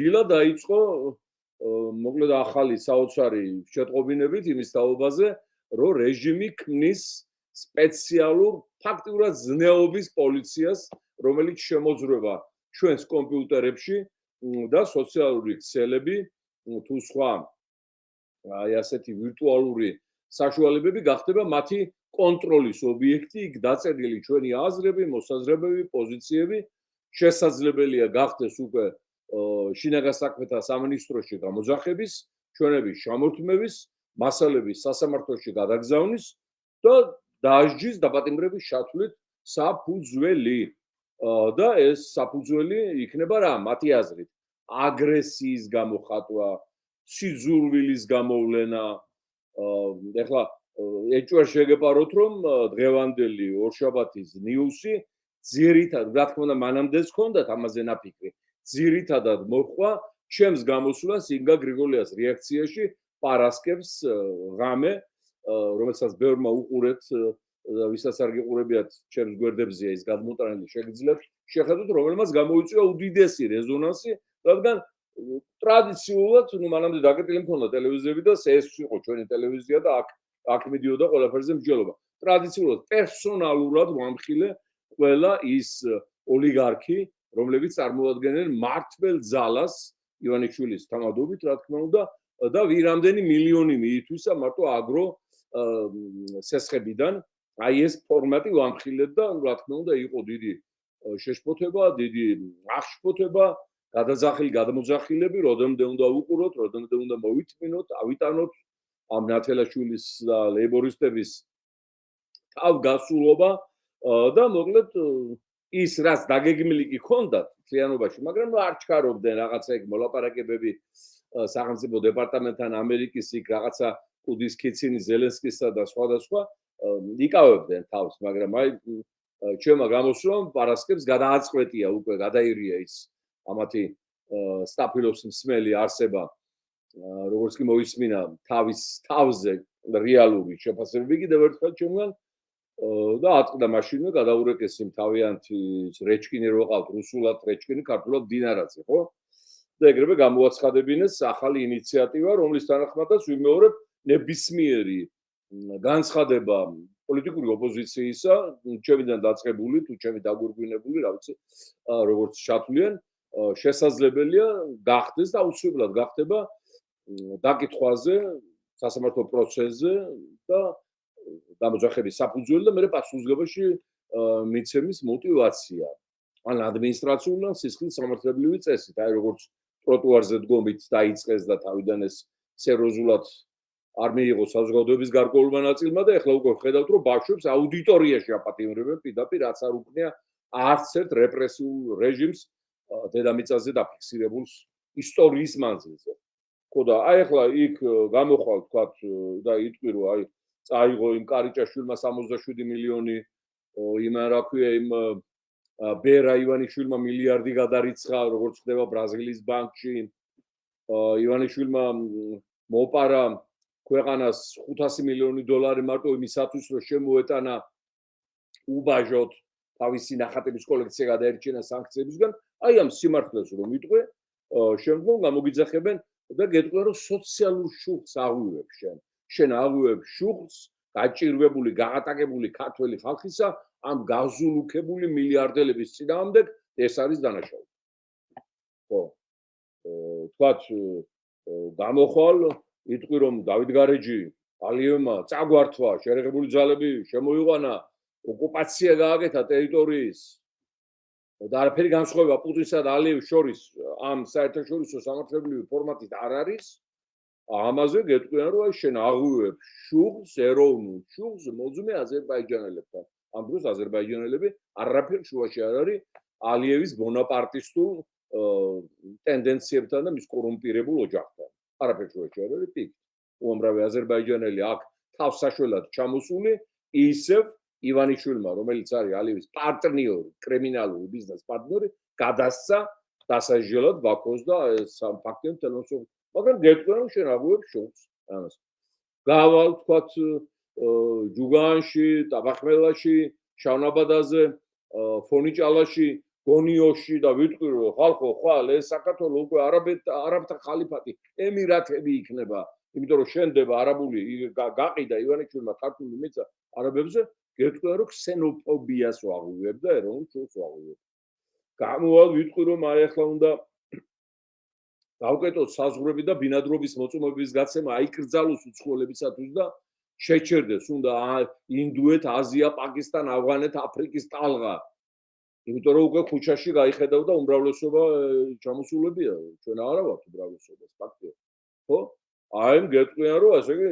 დილა დაიწყო მოკლედ ახალი საოცარი შეტყობინებით იმის თაობაზე, რომ რეჟიმი ქმნის სპეციალურ ფაქტიურად ზნეობის პოლიციას, რომელიც შემოძრება ჩვენს კომპიუტერებში და სოციალური ქსელები თუ სხვა აი ასეთი ვირტუალური საშუალებები გახდება მათი კონტროლის ობიექტი, იქ დაწერილი ჩვენი აზრები, მოსაზრებები, პოზიციები, შესაძლებელია გახდეს უკვე შინაგან საქმეთა სამინისტროში გამოძახების, ჩვენების შემორთმევის, მასალების სასამართლოში გადაგზავნის და დაასჯის დაპატიმრების ჩათვლით საფუძველი. და ეს საფუძველი იქნება რა? მათი აზრით, აგრესიის გამოხატვა, სიძულვილის გამოვლენა. ეხლა ეჭვარ შეგეპაროთ, რომ დღევანდელი ორშაბათის ნიუსი ძირითადად, რა თქმა უნდა, მანამდეც ჰქონდათ ამაზე ნაფიქრი. ძირითადად მოჰყვა ჩემს გამოსვლას ინგა გრიგოლიას რეაქციაში პარასკევს ღამე, რომელსაც ბევრმა უყურეთ, ვისაც არ გიყურებიათ, ჩემს გვერდებზეა ის გადმოტანილი, შეგიძლიათ შეხედოთ, რომელმაც გამოიწვია უდიდესი რეზონანსი, რადგან ტრადიციულად, მანამდე დაკეტილი მქონდა ტელევიზიები და ეს იყო ჩვენი ტელევიზია და აქ მიდიოდა ყველაფერზე მსჯელობა. ტრადიციულად პერსონალურად ვამხილე ყველა ის ოლიგარქი, რომლებიც წარმოადგენენ მართლ ძალას ივანიშვილის თანადობით, რა თქმა უნდა, და ვირამდენი მილიონი მიითვისა მარტო აგრო სესხებიდან. აი ეს ფორმატი ვამხილეთ და რა თქმა უნდა იყო დიდი შეშფოთება, დიდი აღშფოთება, გადამოძახილები, როდემდე უნდა უყუროთ, როდემდე უნდა მოვითმინოთ, ავიტანოთ ამ ნათელაშვილის და ლეიბორისტების თავგასულობა და მოკლედ ის რაც დაგეგმილი კი ჰქონდათ მთლიანობაში, მაგრამ არ ჩქარობდნენ რაღაცა ეგ მოლაპარაკებები სახელმწიფო დეპარტამენტთან ამერიკის იქ რაღაცა კუდის ქიცინი ზელენსკისა და სხვადასხვა იკავებდნენ თავს, მაგრამ აი ჩემმა გამოსვლამ პარასკევს გადააწყვეტია უკვე, გადაირია ის ამათი სტაფილოს მსმელი არსება, როგორც კი მოისმინა თავის თავზე რეალური შეფასებები კიდევ ერთხელ ჩემგან და ატყდა მაშინვე გადაურეკეს იმ თავიანთი რეჩკინი რო ყავთ, რუსულად რეჩკინი, ქართულად დინარაძე, ხო? და ეგრევე გამოაცხადებინეს ახალი ინიციატივა, რომლის თანახმადაც ვიმეორებ ნებისმიერი განცხადება პოლიტიკური ოპოზიციისა, ჩემიდან დაწყებული, თუ ჩემი დაგვირგვინებული, რა ვიცი, როგორც ჩათვლიან, შესაძლებელია გახდეს და აუცილებლად გახდება დაკითხვაზე, სასამართლო პროცესზე და გამოძახების საფუძველი და მე პასუხისმგებაში მიცემის мотиваცია. ან ადმინისტრაციული ან სისხლის სამართლებრივი წესით, აი როგორც ტროტუარზე დგომით დაიწყეს და თავიდან ეს სერიოზულად არ მიიღო საზოგადოების გარკვეულმა ნაწილმა და ეხლა უკვე ხედავთ, რომ ბავშვებს აუდიტორიაში აპატიმრებენ პირდაპირ, რაც არ უქმნია არც ერთ რეპრესიულ რეჟიმს დედამიწაზე დაფიქსირებულს ისტორიის მანძილზე. ხო და აი ეხლა იქ გამოხვალ თქვათ და იტყვი რომ აი წაიღო იმ კარიჭაშვილმა 67 მილიონი, იმ რა ქვია იმ ბერა ივანიშვილმა მილიარდი გადარიცხა, როგორც ხდება ბრაზილიის ბანკში. ივანიშვილმა მოპარა ქვეყანას 500 მილიონი დოლარი მარტო იმისათვის, რომ შემოეტანა უბაჟოთ თავისი ნახატების კოლექცია გადაერჩინა სანქციებისგან. აი ამ სიმართლეს რომ ვიტყვე, შემდგომ გამოგიძახებენ და გეტყვიან, რომ სოციალურ შუქს აღვივებ შენ. შენ აღვივებ შუქს გაჭირვებული, გაატაკებული ქართველი ხალხისა ამ გაზულუქებული მილიარდელების წინააღმდეგ, ეს არის დანაშაული. ხო. თქვათ გამოხვალ, იტყვი რომ დავით გარეჯი ალიევმა წაგვართვა, შერეღებული ძალები შემოიყვანა, ოკუპაცია გააკეთა ტერიტორიის. და არაფერი განსხვავება პუტინსა და ალიევის შორის ამ საერთაშორისო სამართლებრივი ფორმატით არ არის. ამაზე გეტყვიან, რომ აი შენ აღვივებ შუღს, ეროვნულ შუღს მოძმე აზერბაიჯანელებთან. ამ დროს აზერბაიჯანელები არაფერ შუაში არ არის ალიევის ბონაპარტისტულ ტენდენციებთან და მის კორუმპირებულ ოჯახთან. არაფერ შუაში არ არის პიკ. უამრავი აზერბაიჯანელი აქ თავსაშველად ჩამოსული, ისევ ივანიშვილმა, რომელიც არის ალიევის პარტნიორი, კრიმინალური ბიზნეს პარტნიორი, გადასცა დასაჯელად ბაქოს და სამ ფაქტენ თელოსოფ. მაგრამ გეტყვიან, რომ შენ აღვივებ შუღს ამას. გავალ თქვათ ჯუგანში, ტაბახმელაში, შავნაბადაზე, ფონიჭალაში გონიოში და ვიტყვი რომ ხალხო ხვალ ეს საქართველო უკვე არაბთა ხალიფატი ემირათები იქნება, იმიტომ რომ შენდება არაბული გაყიდა ივანიშვილმა ქართული მიწა არაბებზე, გეტყვია რომ ქსენოფობიას ვაღვივებ და ეროვნულ შუას ვაღვივებ. გამოვალ ვიტყვი რომ აი ახლა უნდა გავკეთოთ საზღვრები და ბინადრობის მოწმობების გაცემა აიკრძალოს უცხოელებისათვის და შეჩერდეს უნდა ინდუეთ, აზია, პაკისტან, ავღანეთ, აფრიკის ტალღა. იმიტომ რომ უკვე ქუჩაში გაიხედავ და უმრავლესობა ჩამოსულებია, ჩვენ არა ვართ უმრავლესობას, ფაქტია. ხო? აი გეტყვიან რომ ასე იგი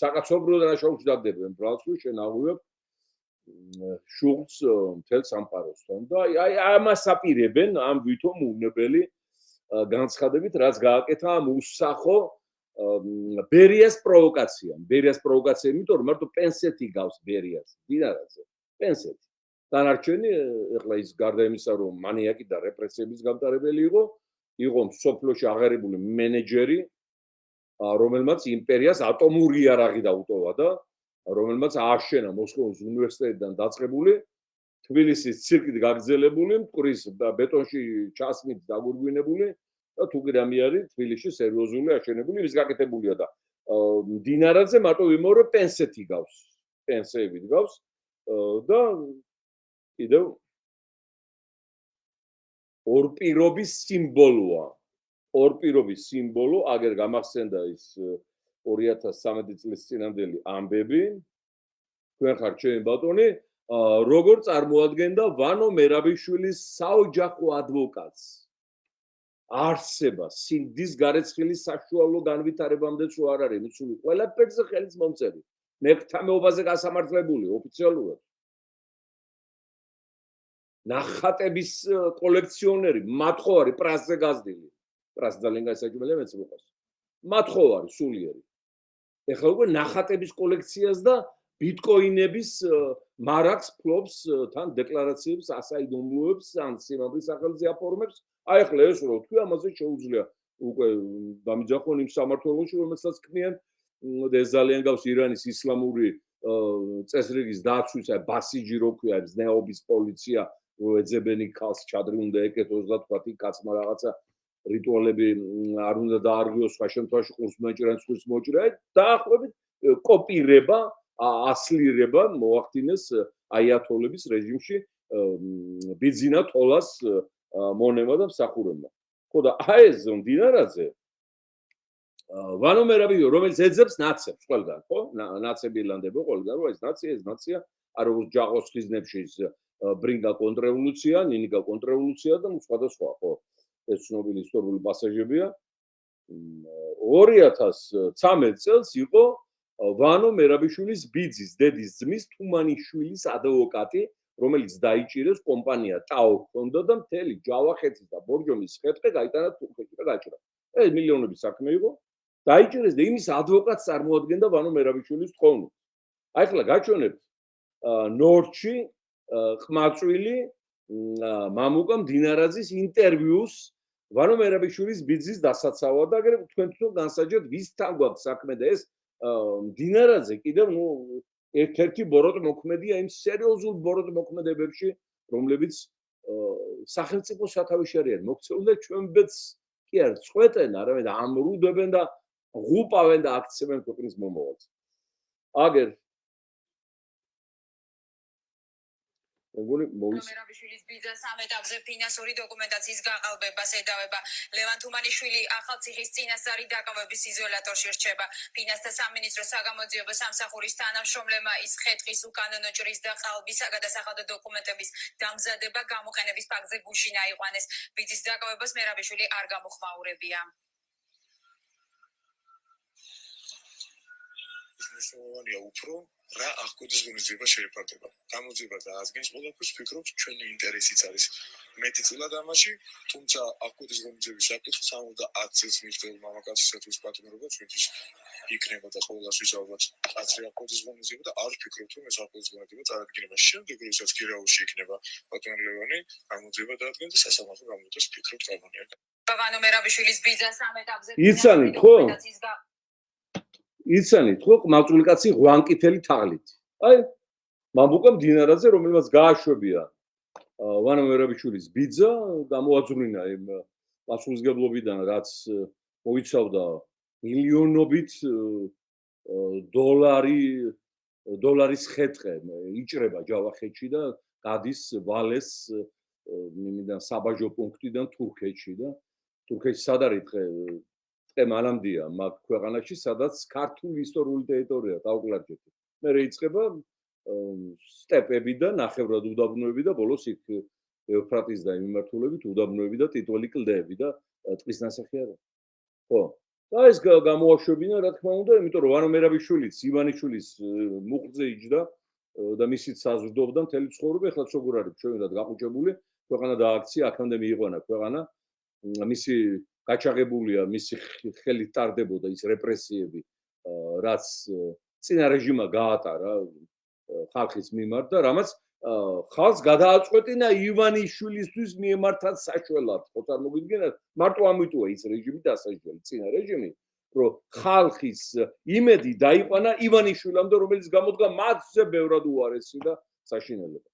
საკაცობრიო დანაშაულს დაგდებენ, ბრალსო შენ აღვივებ შუღლს მთელ სამყაროსთან და აი ამას აპირებენ ამ ვითომ უნებელი განცხადებით, რაც გააკეთა ამ უსახო ბერიას პროვოკაციამ. ბერიას პროვოკაცია, იმიტომ რომ მარტო პენსეთი გავს ბერიას, დინარაზე. პენსეთი. დანარჩენი ეხლა ის გარდა იმისა, რომ მანიაკი და რეპრესიების გამტარებელი იყო სოფლოში აღარებული მენეჯერი, რომელმაც იმპერიას ატომური იარაღი დაუტოვა და რომელმაც ააშენა მოსკოვის უნივერსიტეტიდან დაწყებული, თბილისის ცირკით გაგრძელებული, მტკვრის ბეტონში ჩასმით დაგურგვინებული და თუ კი რამე არის თბილისში სერიოზული აშენებული, ის გაკეთებულია და დინარაძე მარტო იმორე პენსეთი გავს, პენსიებით გავს და კიდევ ორპირობის სიმბოლოა. ორპირობის სიმბოლო, აგერ გამახსენდა ის 2013 წლის წინანდელი ამბები, თქვენ ხართ ჩემი ბატონი, როგორ წარმოადგენდა ვანო მერაბიშვილის საოჯახო ადვოკატს არსება, სინდის გარეცხილის საშუალო განვითარებამდე თუ არ არის მიცული ყველაფერზე ხელის მომწერი, მეკრთამეობაზე გასამართლებული ოფიციალურად. ნახატების კოლექციონერი, მათხოვარი პრასზე გაზრდილი. პრას ძალიან გასაჭმელია მეც მოყავს. მათხოვარი სულიერი. ეხლა უკვე ნახატების კოლექციას და ბიტკოინების მარაკს ფლობს თან დეკლარაციებს, ასაიდუმლოებს, ან სიმაღლის სახელზე აფორმებს. აი ახლა ეს რო თქვი, ამაზე შეუძლია უკვე დამიძახონ იმ სამართლოში, რომელსაც ქმნიან და ეს ძალიან გავს ირანის ისლამური წესრიგის დაცვის, აი ბასიჯი რო ქვია, ზნეობის პოლიცია, რო ეძებენი ქალს ჩადრი უნდა ეკეთოს და თქვა იქ კაცმა რაღაცა რიტუალები არ უნდა დაარღვიოს, სხვა შემთხვევაში ყურს მოეჭრან, სხვის მოჭრა, დაახლოებით კოპირება, ასლირება მოახდინეს აიათოლების რეჟიმში ბიძინა თოლას მონება და მსახურებმა. ხო და აი ეს დინარაძე ვანო მერაბიო, რომელიც ეძებს ნაცებს ყველგან, ხო? ნაცები ელანდება ყველგან, რომ ეს ნაცია, არ როგორც ჯაყოს ხიზნებში ბრინგა კონტრრევოლუცია, ნინიკა კონტრრევოლუცია და სხვადასხვა, ხო? ეს ცნობილი ისტორიული პასაჟებია. 2013 წელს იყო ვანო მერაბიშვილის ბიძის, დედის ძმის თუმანიშვილის ადვოკატი, რომელიც დაიჭირეს კომპანია ტაო ჰქონდა და მთელი ჯავახეთის და ბორჯომის ხეთყე გაიტანა თურქეთში და გაჭრა. ეს მილიონების საქმე იყო. დაიჭირეს და იმის ადვოკატს წარმოადგენდა ვანო მერაბიშვილის თხოვნით. აი ახლა გაჩვენებთ ნორჩი ყმაწვილი მამუკა მდინარაძის ინტერვიუს ვანო მერაბიშვილის ბიძის დასაცავად და აგერ თქვენ თვითონ განსაჯეთ ვისთან გვაქვს საქმე და ეს მდინარაძე კიდევ ერთ-ერთი ბოროტ მოქმედია იმ სერიოზულ ბოროტ მოქმედებებში, რომლებიც სახელმწიფო სათავეში არიან მოქცეული და ჩვენბედს კი არ წყვეტენ, არამედ ამრუდებენ და ღუპავენ და აქცევენ ქვეყნის მომავალს. აგერ მერაბიშვილის ბიძას ამ ეტაპზე ფინანსური დოკუმენტაციის გაყალბებას ედავება. ლევან თუმანიშვილი ახალციხის წინასწარი დაკავების იზოლატორში რჩება. ფინანსთა სამინისტროს საგამოძიებო სამსახურის თანამშრომლებმა ის ხეთყის უკანონო ჭრის და ყალბის საგადასახადო დოკუმენტების დამზადება გამოყენების ფაქტზე გუშინ აიყვანეს. ბიძის დაკავებას მერაბიშვილი არ გამოხმაურებია. მნიშვნელოვანია უფრო რა აღკვეთის ღონისძიება შეეფარდება. გამოძიება დაადგენს ყველაფერს, ვფიქრობ, ჩვენი ინტერესიც არის მეტწილად ამაში, თუმცა აღკვეთის ღონისძიების საკითხი 70 წელს მიღწეულ მამაკაცისათვის პატიმრობა ჩვენთვის იქნება და ყოველასთვის ალბათ კაცრი აღკვეთის ღონისძიება და არ ვფიქრობ, რომ ეს აღკვეთის ღონისძიება წარადგინება. შემდეგ როდესაც გირაუში იქნება ბატონ ლევანი, გამოძიება დაადგენს და სასამართლო გამოძიებას ვფიქრობ წარმონიება. ვანო მერაბიშვილის ბიძას ამ ეტაპზე იცანით ხო? იცანით ხო ყმაწვილი კაცი ღვანკითელი თაღლით. აი მამუკა მდინარაძე, რომელმაც გააშვებია ვანო მერაბიშვილის ბიძა გამოაძვრინა იმ პასუხისმგებლობიდან, რაც მოიცავდა მილიონობით დოლარის ხეთყე იჭრება ჯავახეთში და გადის ვალეს იმიდან საბაჟო პუნქტიდან თურქეთში და თურქეთში სად არის ტყე მანამდეა მაგ ქვეყანაში, სადაც ქართული ისტორიული ტერიტორია დაუკლარჯეთ. მერე იწყება სტეპები და ნახევრად უდაბნოები და ბოლოს იქ ევფრატის და მიმართულებით უდაბნოები და ტიტველი კლდეები და ტყის ნასახი არა. ხო. და ეს გამოაშვებინა, რა თქმა უნდა, იმიტომ რომ ვანო მერაბიშვილიც ივანიშვილის მუხლზე იჯდა და მისიც საზრდოობდა მთელი ცხოვრება, ეხლა როგორ არის ჩვენად გაყუჭებული, ქვეყანა დააქცია, აქამდე მიიყვანა ქვეყანა, მისი გაჩაღებულია, მისი ხელით ტარდებოდა ის რეპრესიები, რაც წინა რეჟიმმა გაატარა ხალხის მიმართ და რამაც ხალხს გადააწყვეტინა ივანიშვილისთვის მიემართათ საშველად, ხო წარმოგიდგენთ? მარტო ამიტოა ის რეჟიმი დასაშველი, წინა რეჟიმი, რომ ხალხის იმედი დაიყვანა ივანიშვილამდე, რომელიც გამოდგა მათზე ბევრად უარესი და საშინელება.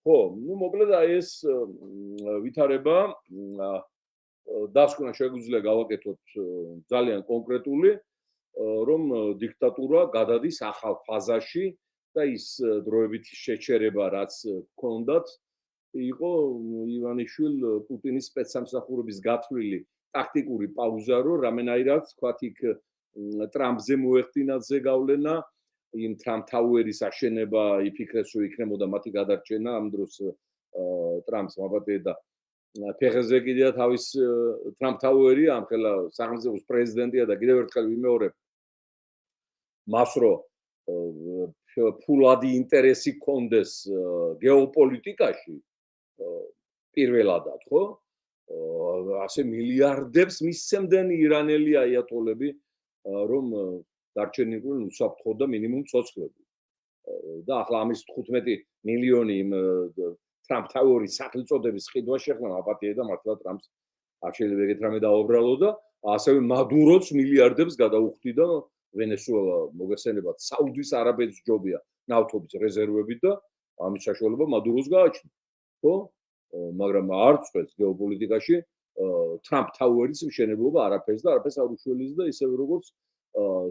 ხო, ну მოკლედ აი ეს ვითარება დასკვნა შეგვიძლია გავაკეთოთ ძალიან კონკრეტული, რომ დიქტატურა გადადის ახალ ფაზაში და ის დროებითი შეჩერება, რაც ჰქონდათ, იყო ივანიშვილ პუტინის სპეცსამსახურების გათვლილი ტაქტიკური პაუზა, რომ რამენაირად თქვათ იქ ტრამპზე მოეხდინაძე გავლენა, იმ ტრამპ თაუერის აშენება, იფიქრეს, რომ იქნებოდა მათი გადარჩენა, ამ დროს ტრამპს მაბატედა ფეხზე კიდია თავის ტრამპ თაუერი, ამხელა სახელმწიფოს პრეზიდენტია და კიდევ ერთხელ ვიმეორებ მას, რომ ფულადი ინტერესი კონდეს გეოპოლიტიკაში პირველადად, ხო? ასე მილიარდებს მისცემდნენ ირანელი აიათოლები, რომ დარჩენილიყო უსაფრთხო და მინიმუმ ცოცხლები. და ახლა ამის 15 მილიონი ტრამპ თაუერის სახელწოდების ყიდვა შეეხნა აპატიე და მართლა ტრამპს არ შეიძლება ეგეთ რამე დაუბრალო და ასევე მადუროც მილიარდებს გადაუხდიდა ვენესუელა მოგესწრებათ საუდის არაბეთის ჯობია ნავთობის რეზერვებით და ამის საშუალება მადუროს გააჩნდა. ხო? მაგრამ არ წვეთს გეოპოლიტიკაში ტრამპ თაუერის მშენებლობა არაფერს და არაფერს არ უშველის და ისევე როგორც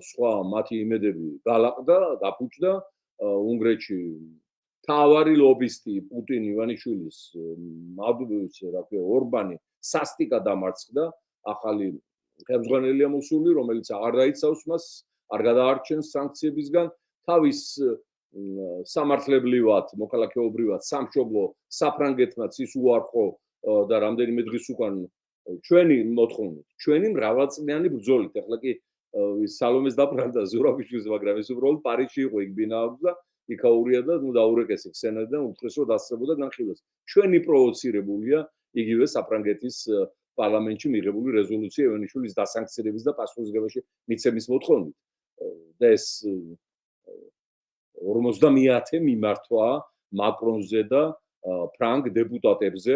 სხვა მათი იმედები გალაყდა, დაფუჭდა უნგრეთში თავარი ლობისტი პუტინ ივანიშვილის ორბანი სასტიკად დამარცხდა, ახალი ხელმძღვანელია მოსული, რომელიც აღარ დაიცავს მას, არ გადაარჩენს სანქციებისგან, თავის სამართლებრივად, მოქალაქეობრივად სამშობლო საფრანგეთმაც ის უარყო და რამდენიმე დღის უკან ჩვენი მოთხოვნით, ჩვენი მრავალწლიანი ბრძოლით, ახლა კი სალომეს დაბრალდა ზურაბიშვილს, მაგრამ ეს უბრალოდ პარიზში იყო, იქ ბინა აქვს და იქაურია და დაურეკეს სენატიდან უთხრეს, რომ დასწრებოდა განხილვას. ჩვენი პროვოცირებულია იგივე საფრანგეთის პარლამენტში მიღებული რეზოლუცია ივანიშვილის დასანქცირების და პასუხისმგებლობაში მიცემის მოთხოვნით. და ეს 50 მიმართვა მაკრონზე და ფრანგ დეპუტატებზე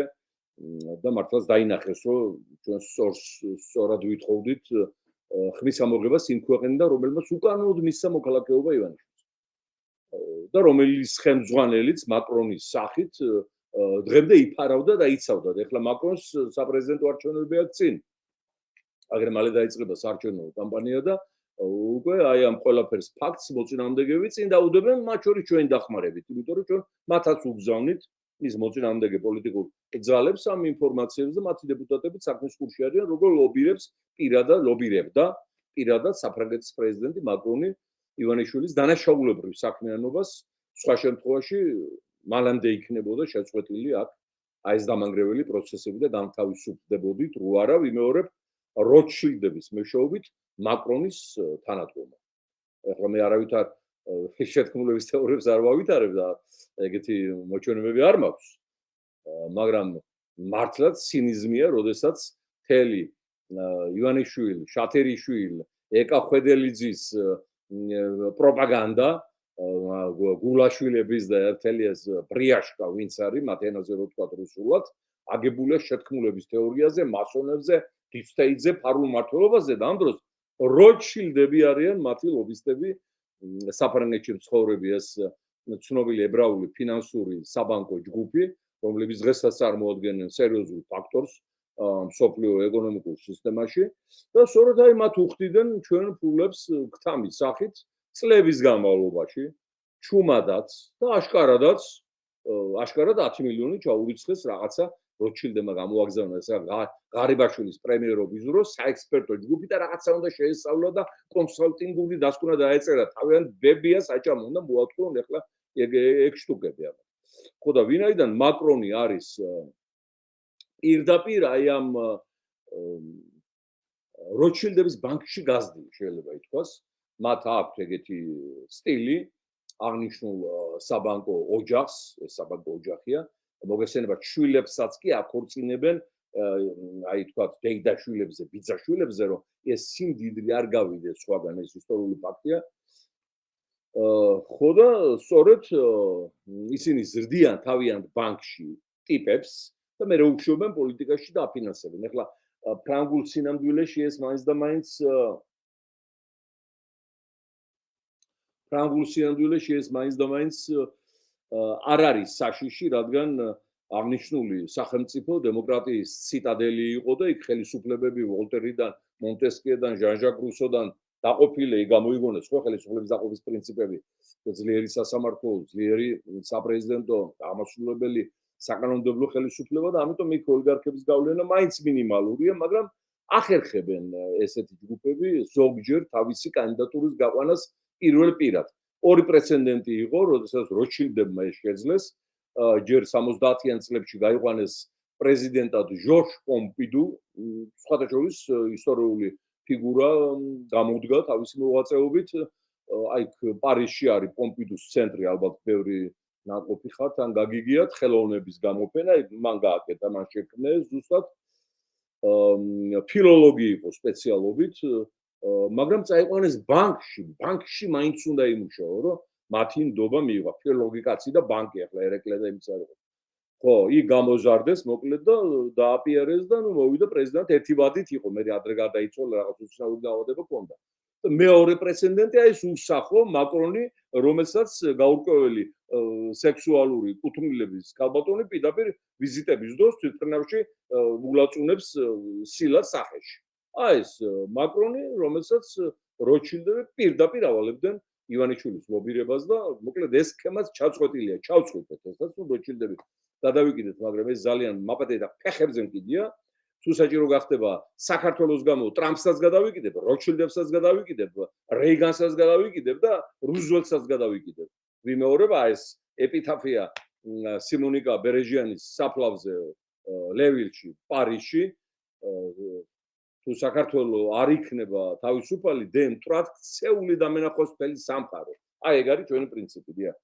და მართლაც დაინახეს, რომ ჩვენ სწორად ვითხოვდით ხმის ამოღებას იმ ქვეყნიდან, რომელმაც უკანონოდ მისცა მოქალაქეობა ივანიშვილს. და რომელიც ხელმძღვანელიც მაკრონის სახით დღემდე იფარავდა და იცავდა. ეხლა მაკრონს საპრეზიდენტო არჩევნები აქვს წინ. აგერ მალე დაიწყება საარჩევნო კამპანია და უკვე აი ამ ყველაფერს ფაქტს მოწინააღმდეგეები წინ დაუდებენ, მათ შორის ჩვენ დახმარებით, იმიტომ რომ ჩვენ მათაც უგზავნით ის მოწინააღმდეგე პოლიტიკურ ძალებს ამ ინფორმაციებს და მათი დეპუტატები საქმის კურსში არიან, როგორ ლობირებდა პირადად საფრანგეთის პრეზიდენტი მაკრონი ივანიშვილის დანაშაულებრივ საქმიანობას, სხვა შემთხვევაში მანამდე იქნებოდა შეწყვეტილი აქ აი ეს დამანგრეველი პროცესები და განთავისუფლდებოდით, რო არა ვიმეორებ როტშილდების მეშვეობით მაკრონის თანადგომა. ეხლა მე არავითარ შეთქმულების თეორიებს არ ვავითარებ და ეგეთი მოჩვენებები არ მაქვს. მაგრამ მართლაც ცინიზმია, როდესაც თელი ივანიშვილი, შათერიშვილი, ეკა ხვედელიძის პროპაგანდა გულაშვილების და თელი ეს ბრიაშკა ვინც არის, მათ ენაზე რო ვთქვათ რუსულად, აგებულია შეთქმულების თეორიაზე, მასონებზე, დიპსტეიტზე, ფარულ მმართველობაზე და ამ დროს როტშილდები არიან მათი ლობისტები, საფრანგეთში მცხოვრები ეს ცნობილი ებრაული ფინანსური საბანკო ჯგუფი, რომლებიც დღესაც წარმოადგენენ სერიოზულ ფაქტორს მსოფლიო ეკონომიკურ სისტემაში და სწორედ აი მათ უხდიდნენ ჩვენ ფულებს გთამის სახით წლების განმავლობაში ჩუმადაც და აშკარადაც აშკარად 10 მილიონი ჩაურიცხეს რაღაცა როჩილდებმა გამოაგზავნა ეს ღარიბაშვილის პრემიერობის დროს საექსპერტო ჯგუფი და რაღაცა უნდა შეესწავლა და კონსალტინგური დასკვნა დაეწერა თავიანთ ბებია საჭამ უნდა მოაწყონ ახლა ეგ შტუკები ამათ ხო და ვინაიდან მაკრონი არის პირდაპირ აი ამ როჩილდების ბანკში გაზრდილი შეიძლება ითქვას მათ აქვთ ეგეთი სტილი აღნიშნულ საბანკო ოჯახს ეს საბანკო ოჯახია მოგესწრებათ შვილებსაც კი აქორწინებენ აი თქვა დეიდაშვილებზე ბიძაშვილებზე რომ ეს სიმდიდრე არ გავიდეს სხვაგან ეს ისტორიული ფაქტია ხო და სწორედ ისინი ზრდიან თავიანთ ბანკში ტიპებს და მე უშვებენ პოლიტიკაში და აფინანსებენ ეხლა ფრანგულ სინამდვილეში ეს მაინც და მაინც ფრანგულ სინამდვილეში ეს მაინც და მაინც არ არის საშიში, რადგან აღნიშნული სახელმწიფო დემოკრატიის ციტადელი იყო და იქ ხელისუფლებები ვოლტერიდან, მონტესკიედან, ჟან-ჟაკ რუსოდან დაყოფილი გამოიგონეს ხო ხელისუფლების დაყოფის პრინციპები, ძლიერი სასამართლო, ძლიერი საპრეზიდენტო, აღმასრულებელი საკანონმდებლო ხელისუფლება და ამიტომ იქ ოლიგარქების გავლენა მაინც მინიმალურია, მაგრამ ახერხებენ ესეთი ჯგუფები ზოგჯერ თავისი კანდიდატურის გაყვანას პირველ პირად. ორი პრეცედენტი იყო, როდესაც როჩილდებმა ეს შეძლეს, ჯერ 70-იან წლებში გაიყვანეს პრეზიდენტად ჟორჟ პომპიდუ, სხვათა შორის ისტორიული ფიგურა გამოდგა თავისი მოღვაწეობით, აი პარიზში არის პომპიდუს ცენტრი, ალბათ ბევრი ნაყოფი ხართ, ან გაგიგიათ ხელოვნების გამოფენა, მან გააკეთა, მან შექმნეს ზუსტად ფილოლოგი იყო სპეციალობით, მაგრამ წაიყვანეს ბანკში მაინც უნდა იმუშაო, რომ მათი ნდობა მიიღო, ფილოლოგიკაცი და ბანკი ახლა ერეკლე და იმის არის. ხო, იქ გამოზარდეს, მოკლედ და დააპიარეს და მოვიდა პრეზიდენტ ერთი ვადით იყო, მე ადრე გადაიცვალა რაღაც უცნაური დაავადება ჰქონდა. მეორე პრეცედენტი აი ეს უსახო მაკრონი, რომელსაც გაურკვეველი სექსუალური კუთვნილების ქალბატონი პირდაპირ ვიზიტების დროს თვითმფრინავში ულაწუნებს სილას სახეში. აი ეს მაკრონი, რომელსაც როჩილდები პირდაპირ ავალებდნენ ივანიშვილის ლობირებას და მოკლედ ეს სქემაც ჩაწყვეტილია, ჩავწყვეტეთ ესაც როჩილდები გადავიკიდეთ, მაგრამ ეს ძალიან მაპატე და ფეხებზე მკიდია. თუ საჭირო გახდება საქართველოს გამო ტრამპსაც გადავიკიდებ, როჩილდებსაც გადავიკიდებ, რეიგანსაც გადავიკიდებ და რუზველტსაც გადავიკიდებ. ვიმეორება ეს ეპიტაფია სიმონიკა ბერეჟიანის საფლავზე ლევილში, პარიზში. თუ საქართველოს არ იქნება თავისუფალი, დემ ტრად ქცეული და მენახოსფელი სამყარო. აი ეგ არის ჩვენი პრინციპი, დიახ.